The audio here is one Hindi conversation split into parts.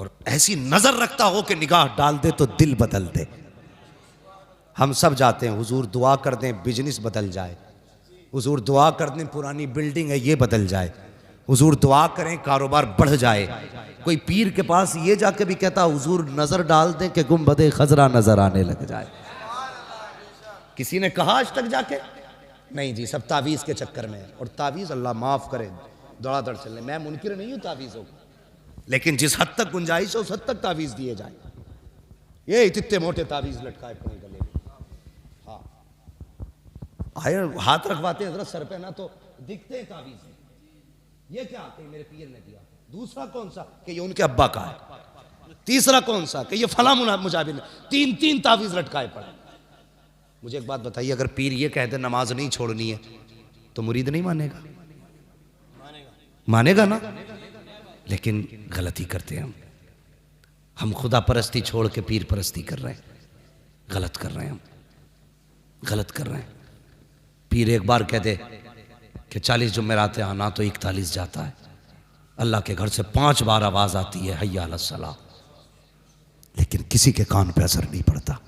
और ऐसी नजर रखता हो कि निगाह डाल दे तो दिल बदल दे। हम सब जाते हैं, हुजूर दुआ कर दें बिजनेस बदल जाए, हुजूर दुआ कर दें पुरानी बिल्डिंग है ये बदल जाए, हुजूर दुआ करें कारोबार बढ़ जाए। कोई पीर के पास ये जाके भी कहता हुजूर नजर डाल दें कि गुंबदे खजरा नजर आने लग जाए। किसी ने कहा आज तक जाके? नहीं जी, सब तावीज के चक्कर में है। और तावीज अल्लाह माफ करे दौड़ादौड़ चलने, मैं मुनकिर नहीं हूं तावीज़ों को, लेकिन जिस हद तक गुंजाइश है उस हद तक तावीज दिए जाए। ये इतने मोटे तावीज लटकाए पड़े गले में, हाँ आए हाथ रखवाते हैं हजरत सर पे ना तो दिखते हैं तावीज में। ये क्या कि मेरे पीर ने दिया, दूसरा कौन सा कि ये उनके अब्बा का है, तीसरा कौन सा कि ये फला मुजाबिर ने, तीन तीन तावीज लटकाए पड़े। मुझे एक बात बताइए, अगर पीर ये कहते नमाज नहीं छोड़नी है तो मुरीद नहीं मानेगा? मानेगा ना। लेकिन गलती करते हैं हम खुदा परस्ती छोड़ के पीर परस्ती कर रहे हैं, गलत कर रहे हैं, हम गलत कर रहे हैं। पीर एक बार कह दे कि 40 जुमेरात आना तो 41 जाता है, अल्लाह के घर से 5 बार आवाज आती है हय्या अला सलाह, लेकिन किसी के कान पे असर नहीं पड़ता,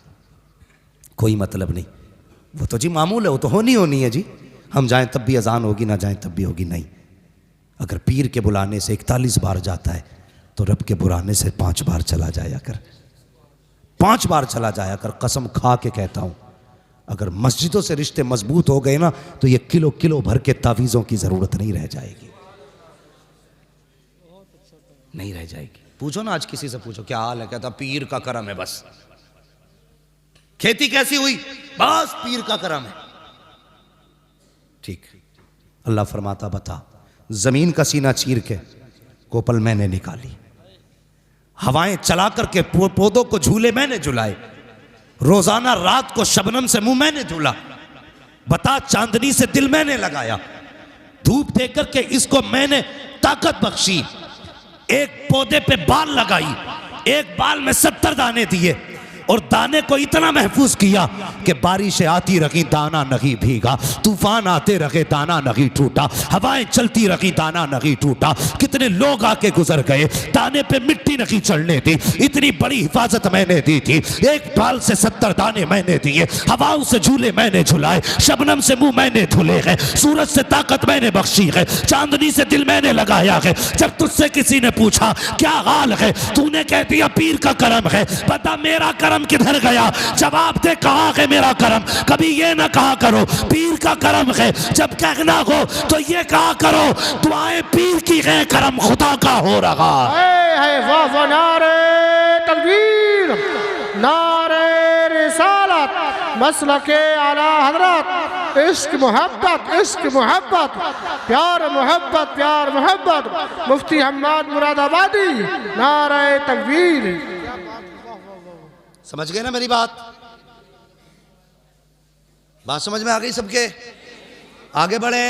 कोई मतलब नहीं। वो तो जी मामूल है, वो तो होनी है जी, हम जाएं तब भी अजान होगी, ना जाएं तब भी होगी। नहीं, अगर पीर के बुलाने से 41 बार जाता है तो रब के बुलाने से 5 बार चला जाया कर, 5 बार चला जाया कर। कसम खा के कहता हूं, अगर मस्जिदों से रिश्ते मजबूत हो गए ना तो ये किलो किलो भर के तावीज़ों की जरूरत नहीं रह जाएगी, नहीं रह जाएगी। पूछो ना आज किसी से पूछो क्या हाल है, कहता पीर का करम है बस। खेती कैसी हुई? बस पीर का करम है। ठीक, अल्लाह फरमाता बता, जमीन का सीना चीर के कोपल मैंने निकाली, हवाएं चला करके पौधों को झूले मैंने झुलाए, रोजाना रात को शबनम से मुंह मैंने धुला, बता चांदनी से दिल मैंने लगाया, धूप दे करके इसको मैंने ताकत बख्शी, एक पौधे पे बाल लगाई, एक बाल में 70 दाने दिए और दाने को इतना महफूज किया कि बारिशें आती रही दाना नहीं भीगा, तूफान आते रहे दाना नहीं टूटा, हवाएं चलती रही दाना नहीं टूटा। कितने लोग आके गुजर गए, दाने पे मिट्टी नहीं चढ़ने दी, इतनी बड़ी हिफाजत मैंने दी थी। एक बाल से 70 दाने मैंने दिए, हवाओं से झूले मैंने झुलाए, शबनम से मुंह मैंने धुले हैं, सूरज से ताकत मैंने बख्शी है, चांदनी से दिल मैंने लगाया है। जब तुझसे किसी ने पूछा क्या हाल है, तूने कह दिया पीर का करम है, बता मेरा करम किधर गया? जवाब दे कहां है मेरा करम? कभी ये ना कहा करो पीर का करम है, जब कहना हो तो ये कहा करो दुआएं पीर की है, करम खुदा का हो रहा है। वाह वाह, नारे तकबीर, नारे रिसालत, मसलके आला हजरत, इश्क मोहब्बत, इश्क मोहब्बत, प्यार मोहब्बत, प्यार मोहब्बत, मुफ्ती हम्माद मुरादाबादी, नारे तकबीर। समझ गए ना मेरी बात? बात समझ में आ गई सबके? आगे बढ़े,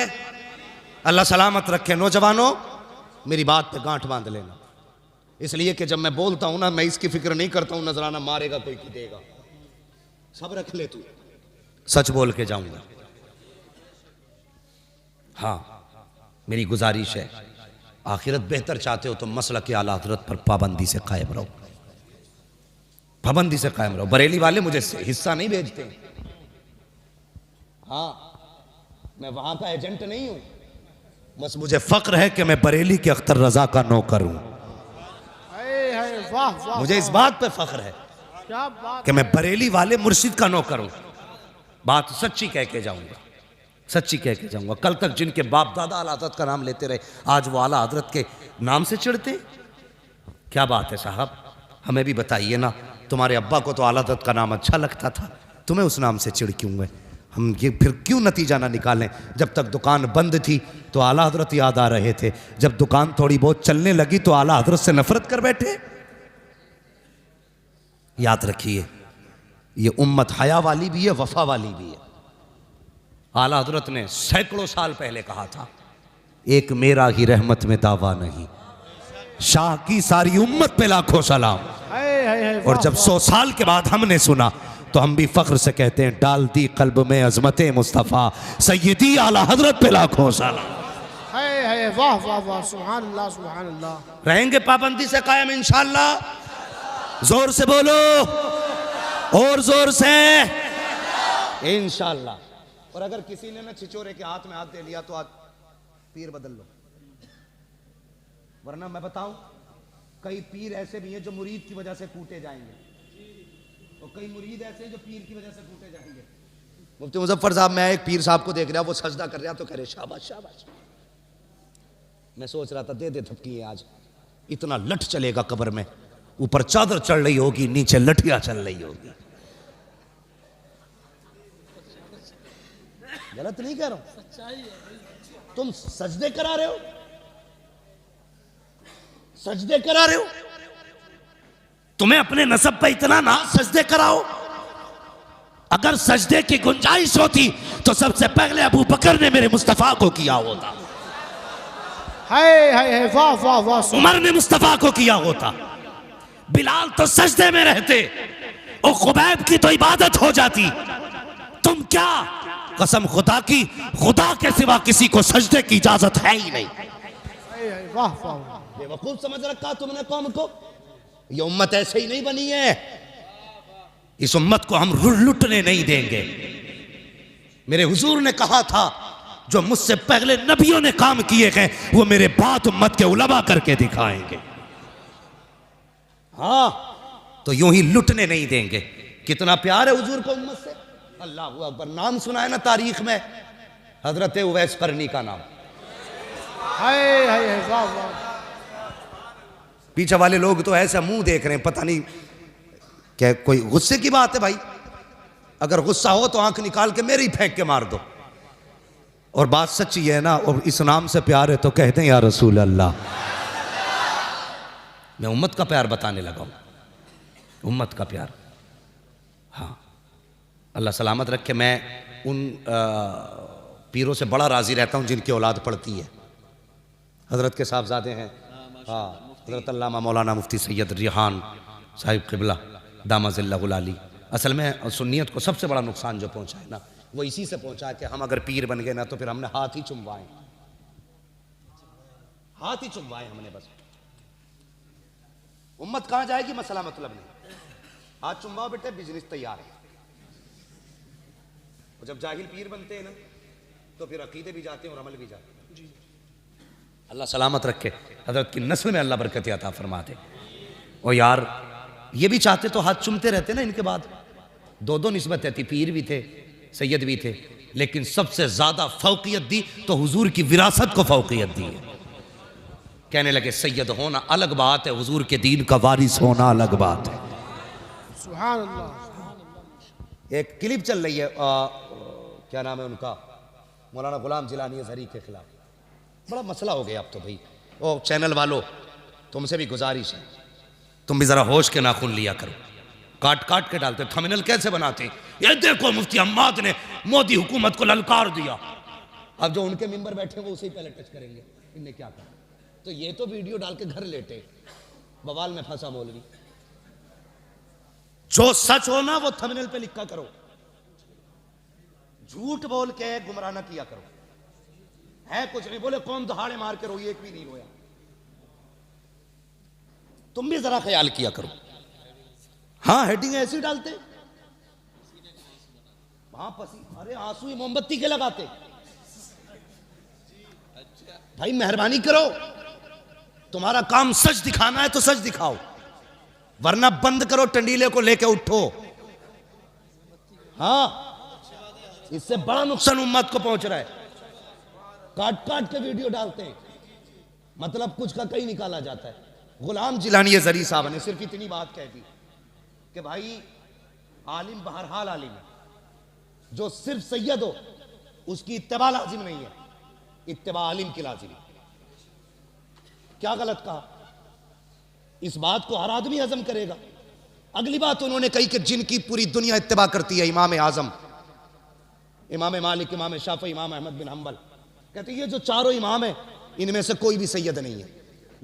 अल्लाह सलामत रखे। नौजवानों, मेरी बात पे गांठ बांध लेना, इसलिए कि जब मैं बोलता हूं ना मैं इसकी फिक्र नहीं करता हूं नजराना मारेगा कोई की देगा, सब रख ले तू, सच बोल के जाऊंगा। हाँ, मेरी गुजारिश है, आखिरत बेहतर चाहते हो तो मसलक आला हज़रत पर पाबंदी से कायम रहो, पाबंदी से कायम रहो। बरेली वाले मुझे हिस्सा नहीं भेजते, हाँ मैं वहां का एजेंट नहीं हूं, बस मुझे फक्र है कि मैं बरेली के अख्तर रजा का नौकर हूं। मुझे इस बात पे फख्र है कि मैं बरेली वाले मुर्शिद का नौकर हूं। बात सच्ची कह के जाऊंगा, सच्ची कह के जाऊंगा। कल तक जिनके बाप दादा आला हज़रत का नाम लेते रहे, आज वो आला हज़रत के नाम से चिढ़ते, क्या बात है साहब? हमें भी बताइए ना, तुम्हारे अब्बा को तो आला हज़रत का नाम अच्छा लगता था, तुम्हें उस नाम से चिढ़ क्यों है? हम ये फिर क्यों नतीजा ना निकालें? जब तक दुकान बंद थी तो आला हज़रत याद आ रहे थे, जब दुकान थोड़ी बहुत चलने लगी तो आला हज़रत से नफरत कर बैठे। याद रखिए, ये उम्मत हया वाली भी है, वफा वाली भी है। आला हज़रत ने सैकड़ों साल पहले कहा था, एक मेरा ही रहमत में दावा नहीं, शाह की सारी उम्मत पे लाखों सलाम। और जब 100 साल के बाद हमने सुना तो हम भी फख्र से कहते हैं, डाल दी कल्ब में अजमत मुस्तफ़ा, सैयदी आला हज़रत पे लाखों सलाम। हाय वाह वाह वाह सुभान अल्लाह सुभान अल्लाह। रहेंगे पाबंदी से कायम इंशाअल्लाह। जोर से बोलो और जोर से इंशाअल्लाह। और अगर किसी ने ना छिचोरे के हाथ में हाथ दे लिया तो आज पीर बदल लो, वरना मैं बताऊं कई पीर ऐसे भी हैं जो मुरीद की वजह से कूटे जाएंगे, और कई मुरीद ऐसे हैं जो पीर की वजह से कूटे जाएंगे। मुफ्ती मुजफ्फर साहब, मैं एक पीर साहब को देख रहा, वो सजदा कर रहा तो कह रहे शाबाश शाबाश। मैं सोच रहा था दे दे थपकी, आज इतना लठ चलेगा कब्र में, ऊपर चादर चढ़ रही होगी, नीचे लठियां चल रही होगी। गलत नहीं कह रहा हूं। तुम सजदे करा रहे हो, सजदे करा रहे हो, तुम्हें अपने नसब पे इतना ना सजदे कराओ। अगर सजदे की गुंजाइश होती तो सबसे पहले अबू बकर ने मेरे मुस्तफा को किया होता, हाय हाय वाह वाह वाह। उमर ने मुस्तफा को किया होता, बिलाल तो सजदे में रहते और खुबैब की तो इबादत हो जाती। तुम क्या, कसम खुदा की, खुदा के सिवा किसी को सजदे की इजाजत है ही नहीं। वाह वाह। बेवकूफ समझ रखा तुमने कौम को। ये उम्मत ऐसे ही नहीं बनी है, इस उम्मत को हम लुटने नहीं देंगे। मेरे हुजूर ने कहा था जो मुझसे पहले नबियों ने काम किए हैं वो मेरे बाद उम्मत के उलमा करके दिखाएंगे। हाँ, तो यूं ही लुटने नहीं देंगे। कितना प्यार है हुजूर को उम्मत से। अल्लाह अकबर। नाम सुना है ना तारीख में, हजरत उवैस करनी का नाम। हाय हाय वाह वाह। पीछे वाले लोग तो ऐसा मुंह देख रहे हैं, पता नहीं क्या कोई गुस्से की बात है भाई। अगर गुस्सा हो तो आंख निकाल के मेरे ही फेंक के मार दो। और बात सच्ची है ना, और इस नाम से प्यार है तो कहते हैं या रसूल अल्लाह। मैं उम्मत का प्यार बताने लगा हूं, उम्मत का प्यार। हाँ, अल्लाह सलामत रखे। मैं उन पीरों से बड़ा राजी रहता हूं जिनकी औलाद पढ़ती है। हजरत के साहबजादे हैं, हाँ, हजरत अल्लामा मौलाना मुफ्ती सैयद रिहान साहिब क़िबला दामज़िल्लहुल आली। असल में सुन्नियत को सबसे बड़ा नुकसान जो पहुंचा है ना, वो इसी से पहुंचा है कि हम अगर पीर बन गए ना तो फिर हमने हाथ ही चुमवाए, हाथ ही चुमवाए हमने बस। उम्मत कहां जाएगी मसला मतलब नहीं, हाथ चुमवाओ बेटे, बिजनेस तैयार है। और जब जाहिल पीर बनते हैं ना तो फिर अकीदे भी जाते हैं और अमल भी जाते हैं। अल्लाह सलामत रखे, हजरत की नस्ल में अल्लाह बरकत अता फरमा दे। और यार ये भी चाहते तो हाथ चुमते रहते ना, इनके बाद दो दो निस्बतें थी, पीर भी थे सैयद भी थे, लेकिन सबसे ज्यादा फौकियत दी तो हुजूर की विरासत को फौकियत दी है। कहने लगे सैयद होना अलग बात है, हुजूर के दीन का वारिस होना अलग बात है। सुभान अल्लाह। एक क्लिप चल रही है, क्या नाम है उनका, मौलाना गुलाम जिलानी अज़हरी के खिलाफ। बड़ा मसला हो गया अब तो भाई। ओ चैनल वालों, तुमसे भी गुजारिश है, तुम भी जरा होश के नाखून लिया करो। काट काट के डालते, थंबनेल कैसे बनाते, ये देखो मुफ्ती अम्माद ने मोदी हुकूमत को ललकार दिया। अब जो उनके मेंबर बैठे वो उसे ही पहले टच करेंगे, इनने क्या कहा। तो ये तो वीडियो डाल के घर लेटे, बवाल में फंसा मौलवी। जो सच हो ना वो थंबनेल पे लिखा करो, झूठ बोल के गुमराह ना किया करो। है कुछ नहीं, बोले कौन दहाड़े मार के रोई, एक भी नहीं रोया। तुम भी जरा ख्याल किया करो। हाँ, हेडिंग ऐसी डालते, वहां पसी, अरे आंसू ही मोमबत्ती के लगाते। भाई मेहरबानी करो, तुम्हारा काम सच दिखाना है तो सच दिखाओ, वरना बंद करो, टंडीले को लेके उठो। हाँ, इससे बड़ा नुकसान उम्मत को पहुंच रहा है। काट काट के वीडियो डालते हैं, मतलब कुछ का कहीं निकाला जाता है। गुलाम जिलानी अज़हरी साहब ने सिर्फ इतनी बात कह दी कि भाई आलिम बहरहाल आलिम है, जो सिर्फ सैयद हो उसकी इत्तिबा लाजिम नहीं है, इत्तिबा आलिम की लाजिम है। क्या गलत कहा? इस बात को हर आदमी हजम करेगा। अगली बात उन्होंने कही कि जिनकी पूरी दुनिया इत्तिबा करती है, इमाम आजम, इमाम मालिक, इमाम शाफी, इमाम अहमद बिन हंबल, कहते ये जो चारों इमाम है इनमें से कोई भी सैयद नहीं है।